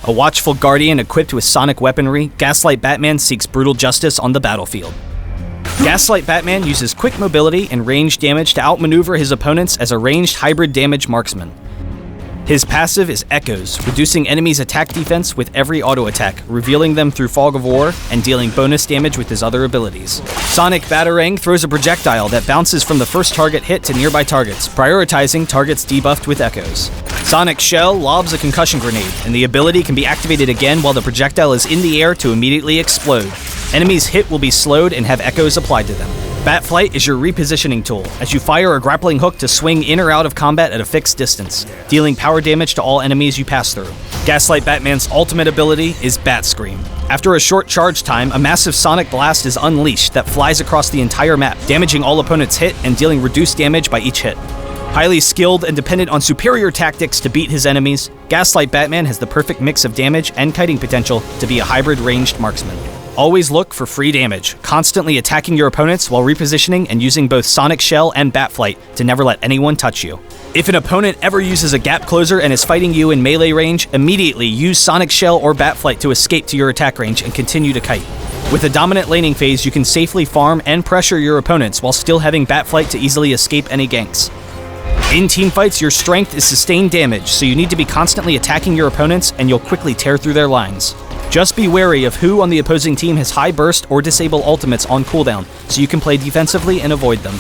A watchful guardian equipped with sonic weaponry, Gaslight Batman seeks brutal justice on the battlefield. Gaslight Batman uses quick mobility and range damage to outmaneuver his opponents as a ranged hybrid damage marksman. His passive is Echoes, reducing enemies' attack defense with every auto attack, revealing them through Fog of War, and dealing bonus damage with his other abilities. Sonic Batarang throws a projectile that bounces from the first target hit to nearby targets, prioritizing targets debuffed with Echoes. Sonic Shell lobs a concussion grenade, and the ability can be activated again while the projectile is in the air to immediately explode. Enemies hit will be slowed and have Echoes applied to them. Batflight is your repositioning tool, as you fire a grappling hook to swing in or out of combat at a fixed distance, dealing power damage to all enemies you pass through. Gaslight Batman's ultimate ability is Bat Scream. After a short charge time, a massive sonic blast is unleashed that flies across the entire map, damaging all opponents hit and dealing reduced damage by each hit. Highly skilled and dependent on superior tactics to beat his enemies, Gaslight Batman has the perfect mix of damage and kiting potential to be a hybrid ranged marksman. Always look for free damage, constantly attacking your opponents while repositioning and using both Sonic Shell and Batflight to never let anyone touch you. If an opponent ever uses a gap closer and is fighting you in melee range, immediately use Sonic Shell or Batflight to escape to your attack range and continue to kite. With a dominant laning phase, you can safely farm and pressure your opponents while still having Batflight to easily escape any ganks. In teamfights, your strength is sustained damage, so you need to be constantly attacking your opponents and you'll quickly tear through their lines. Just be wary of who on the opposing team has high burst or disable ultimates on cooldown, so you can play defensively and avoid them.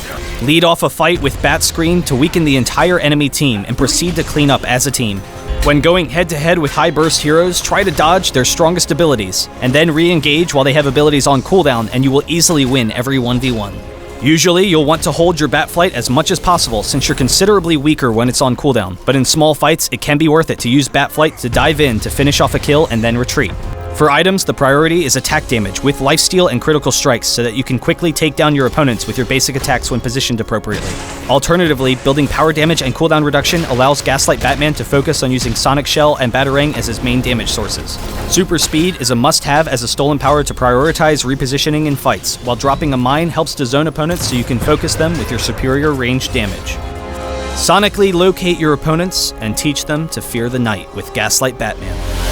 Lead off a fight with Bat Scream to weaken the entire enemy team and proceed to clean up as a team. When going head-to-head with high burst heroes, try to dodge their strongest abilities, and then re-engage while they have abilities on cooldown, and you will easily win every 1v1. Usually, you'll want to hold your Batflight as much as possible since you're considerably weaker when it's on cooldown, but in small fights, it can be worth it to use Batflight to dive in to finish off a kill and then retreat. For items, the priority is attack damage with lifesteal and critical strikes so that you can quickly take down your opponents with your basic attacks when positioned appropriately. Alternatively, building power damage and cooldown reduction allows Gaslight Batman to focus on using Sonic Shell and Batarang as his main damage sources. Super Speed is a must-have as a stolen power to prioritize repositioning in fights, while dropping a mine helps to zone opponents so you can focus them with your superior range damage. Sonically locate your opponents and teach them to fear the night with Gaslight Batman.